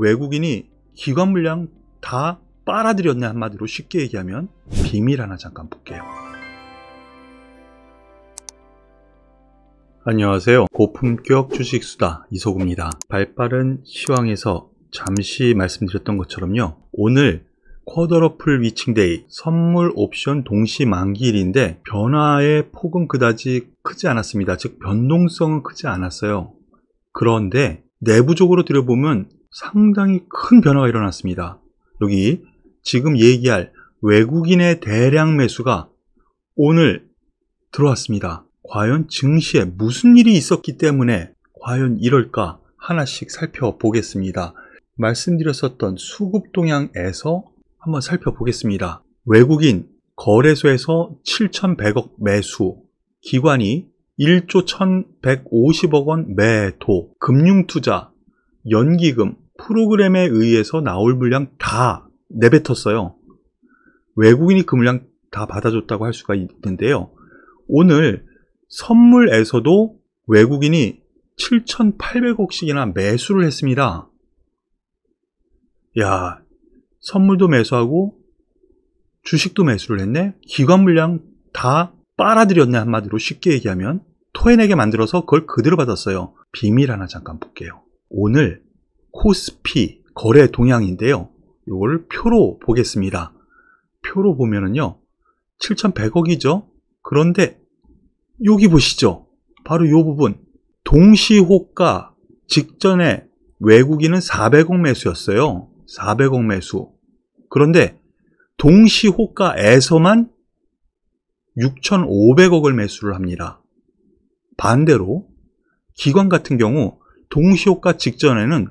외국인이 기관 물량 다 빨아들였네. 한마디로 쉽게 얘기하면 비밀 하나 잠깐 볼게요. 안녕하세요. 고품격 주식수다 이소구입니다. 발빠른 시황에서 잠시 말씀드렸던 것처럼요, 오늘 쿼더러플 위칭데이 선물 옵션 동시 만기일인데 변화의 폭은 그다지 크지 않았습니다. 즉 변동성은 크지 않았어요. 그런데 내부적으로 들여보면 상당히 큰 변화가 일어났습니다. 여기 지금 얘기할 외국인의 대량 매수가 오늘 들어왔습니다. 과연 증시에 무슨 일이 있었기 때문에 과연 이럴까 하나씩 살펴보겠습니다. 말씀드렸었던 수급 동향에서 한번 살펴보겠습니다. 외국인 거래소에서 7,100억 매수, 기관이 1조 1,150억 원 매도, 금융투자, 연기금, 프로그램에 의해서 나올 물량 다 내뱉었어요. 외국인이 그 물량 다 받아줬다고 할 수가 있는데요. 오늘 선물에서도 외국인이 7,800억씩이나 매수를 했습니다. 야, 선물도 매수하고 주식도 매수를 했네? 기관 물량 다 빨아들였네. 한마디로 쉽게 얘기하면 토해내게 만들어서 그걸 그대로 받았어요. 비밀 하나 잠깐 볼게요. 오늘 코스피 거래 동향인데요, 이걸 표로 보겠습니다. 표로 보면은요 7,100억이죠. 그런데 여기 보시죠. 바로 이 부분, 동시호가 직전에 외국인은 400억 매수였어요. 400억 매수. 그런데 동시호가에서만 6,500억을 매수를 합니다. 반대로 기관 같은 경우 동시호가 직전에는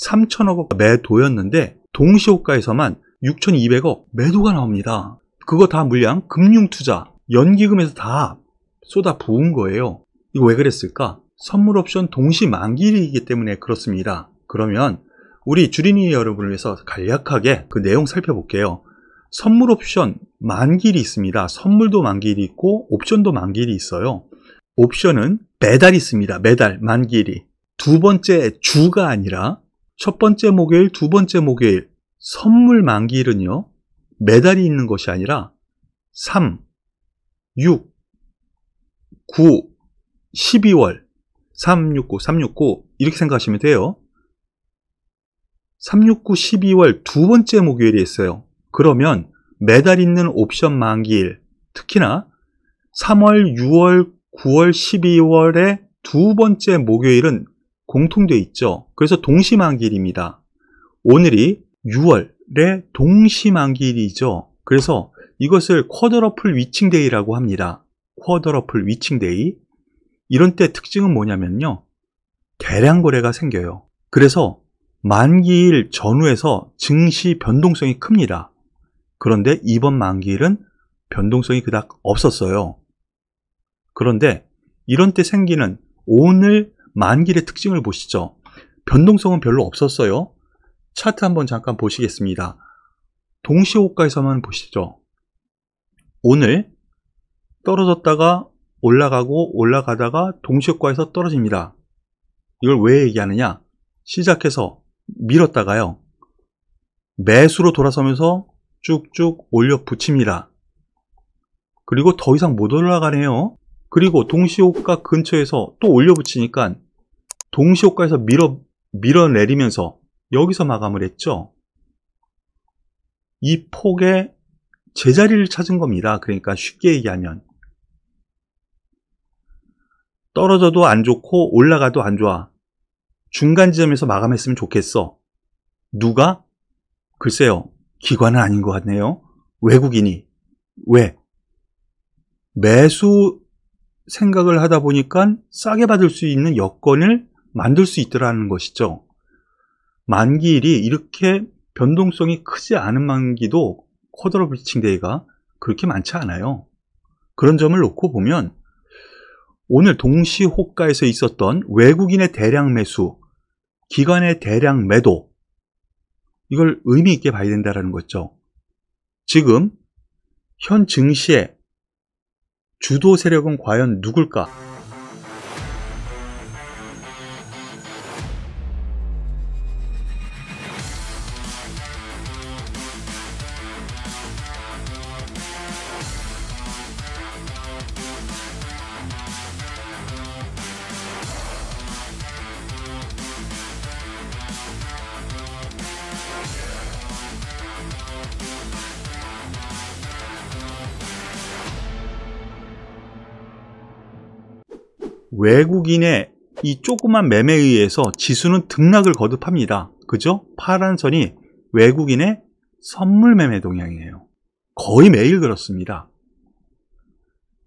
3,000억 매도였는데 동시호가에서만 6,200억 매도가 나옵니다. 그거 다 물량 금융투자, 연기금에서 다 쏟아 부은 거예요. 이거 왜 그랬을까? 선물 옵션 동시 만기일이기 때문에 그렇습니다. 그러면 우리 주린이 여러분을 위해서 간략하게 그 내용 살펴볼게요. 선물 옵션 만기일이 있습니다. 선물도 만기일이 있고 옵션도 만기일이 있어요. 옵션은 매달 있습니다. 매달 만기일이. 두 번째 주가 아니라 첫 번째 목요일, 두 번째 목요일. 선물 만기일은요, 매달이 있는 것이 아니라 3, 6, 9, 12월 369, 369 이렇게 생각하시면 돼요. 369, 12월 두 번째 목요일이 있어요. 그러면 매달 있는 옵션 만기일, 특히나 3월, 6월, 9월, 12월의 두 번째 목요일은 공통되어 있죠. 그래서 동시만기일입니다. 오늘이 6월의 동시만기일이죠. 그래서 이것을 쿼더러플 위칭데이라고 합니다. 쿼더러플 위칭데이. 이런 때 특징은 뭐냐면요, 대량 거래가 생겨요. 그래서 만기일 전후에서 증시 변동성이 큽니다. 그런데 이번 만기일은 변동성이 그닥 없었어요. 그런데 이런 때 생기는 오늘 만기일의 특징을 보시죠. 변동성은 별로 없었어요. 차트 한번 잠깐 보시겠습니다. 동시호가에서만 보시죠. 오늘 떨어졌다가 올라가고 올라가다가 동시호가에서 떨어집니다. 이걸 왜 얘기하느냐? 시작해서 밀었다가요, 매수로 돌아서면서 쭉쭉 올려 붙입니다. 그리고 더 이상 못 올라가네요. 그리고 동시호가 근처에서 또 올려 붙이니까 동시호가에서 밀어내리면서 여기서 마감을 했죠. 이 폭의 제자리를 찾은 겁니다. 그러니까 쉽게 얘기하면 떨어져도 안 좋고 올라가도 안 좋아. 중간 지점에서 마감했으면 좋겠어. 누가? 글쎄요, 기관은 아닌 것 같네요. 외국인이. 왜? 매수 생각을 하다 보니까 싸게 받을 수 있는 여건을 만들 수 있더라는 것이죠. 만기일이 이렇게 변동성이 크지 않은 만기도 쿼더러플 위칭데이가 그렇게 많지 않아요. 그런 점을 놓고 보면 오늘 동시호가에서 있었던 외국인의 대량 매수, 기관의 대량 매도, 이걸 의미 있게 봐야 된다는 거죠. 지금 현 증시의 주도 세력은 과연 누굴까? 외국인의 이 조그만 매매에 의해서 지수는 등락을 거듭합니다. 그죠? 파란 선이 외국인의 선물 매매 동향이에요. 거의 매일 그렇습니다.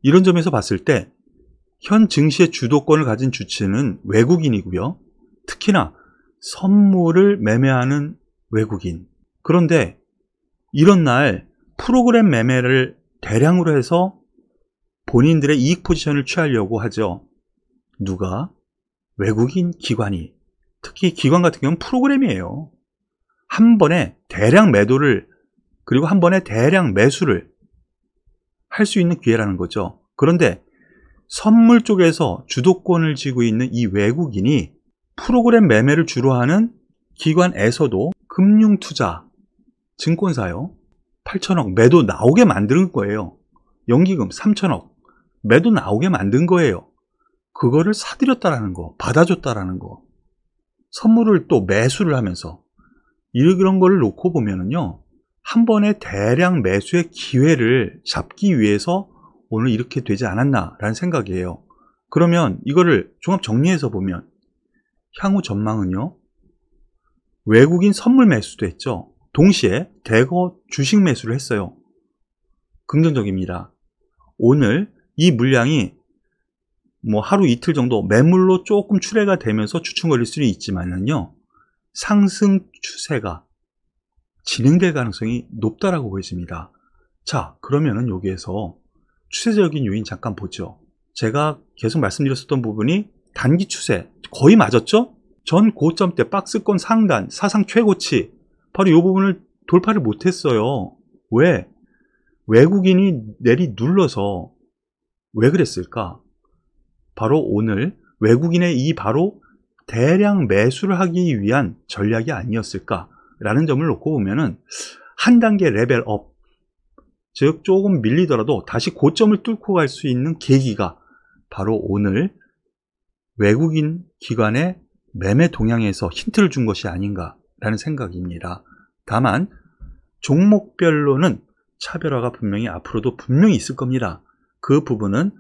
이런 점에서 봤을 때 현 증시의 주도권을 가진 주체는 외국인이고요. 특히나 선물을 매매하는 외국인. 그런데 이런 날 프로그램 매매를 대량으로 해서 본인들의 이익 포지션을 취하려고 하죠. 누가? 외국인 기관이. 특히 기관 같은 경우는 프로그램이에요. 한 번에 대량 매도를 그리고 한 번에 대량 매수를 할 수 있는 기회라는 거죠. 그런데 선물 쪽에서 주도권을 쥐고 있는 이 외국인이 프로그램 매매를 주로 하는 기관에서도 금융투자, 증권사요. 8천억 매도 나오게 만드는 거예요. 연기금 3천억 매도 나오게 만든 거예요. 그거를 사들였다라는 거, 받아줬다라는 거. 선물을 또 매수를 하면서 이런 거를 놓고 보면은요, 한 번에 대량 매수의 기회를 잡기 위해서 오늘 이렇게 되지 않았나라는 생각이에요. 그러면 이거를 종합 정리해서 보면 향후 전망은요, 외국인 선물 매수도 했죠. 동시에 대거 주식 매수를 했어요. 긍정적입니다. 오늘 이 물량이 뭐 하루 이틀 정도 매물로 조금 출회가 되면서 주춤거릴 수는 있지만은요, 상승 추세가 진행될 가능성이 높다라고 보여집니다. 자, 그러면은 여기에서 추세적인 요인 잠깐 보죠. 제가 계속 말씀드렸었던 부분이 단기 추세 거의 맞았죠? 전 고점 때 박스권 상단 사상 최고치 바로 이 부분을 돌파를 못했어요. 왜? 외국인이 내리 눌러서. 왜 그랬을까? 바로 오늘 외국인의 이 바로 대량 매수를 하기 위한 전략이 아니었을까라는 점을 놓고 보면은 한 단계 레벨업, 즉 조금 밀리더라도 다시 고점을 뚫고 갈 수 있는 계기가 바로 오늘 외국인 기관의 매매 동향에서 힌트를 준 것이 아닌가라는 생각입니다. 다만 종목별로는 차별화가 분명히 앞으로도 분명히 있을 겁니다. 그 부분은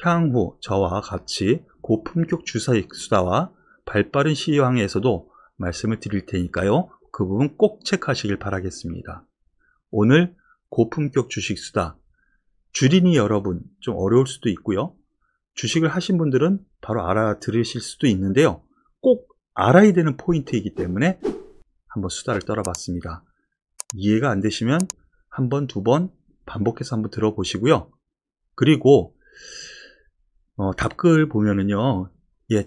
향후 저와 같이 고품격 주식 수다와 발빠른 시황에서도 말씀을 드릴 테니까요. 그 부분 꼭 체크하시길 바라겠습니다. 오늘 고품격 주식 수다, 주린이 여러분 좀 어려울 수도 있고요. 주식을 하신 분들은 바로 알아들으실 수도 있는데요. 꼭 알아야 되는 포인트이기 때문에 한번 수다를 떨어봤습니다. 이해가 안 되시면 한 번, 두 번 반복해서 한번 들어보시고요. 그리고 답글 보면은요,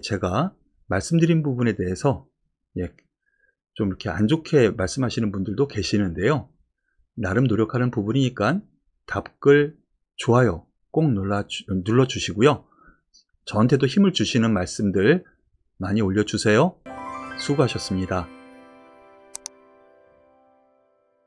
제가 말씀드린 부분에 대해서 좀 이렇게 안 좋게 말씀하시는 분들도 계시는데요. 나름 노력하는 부분이니까 답글 좋아요 꼭 눌러주시고요. 저한테도 힘을 주시는 말씀들 많이 올려주세요. 수고하셨습니다.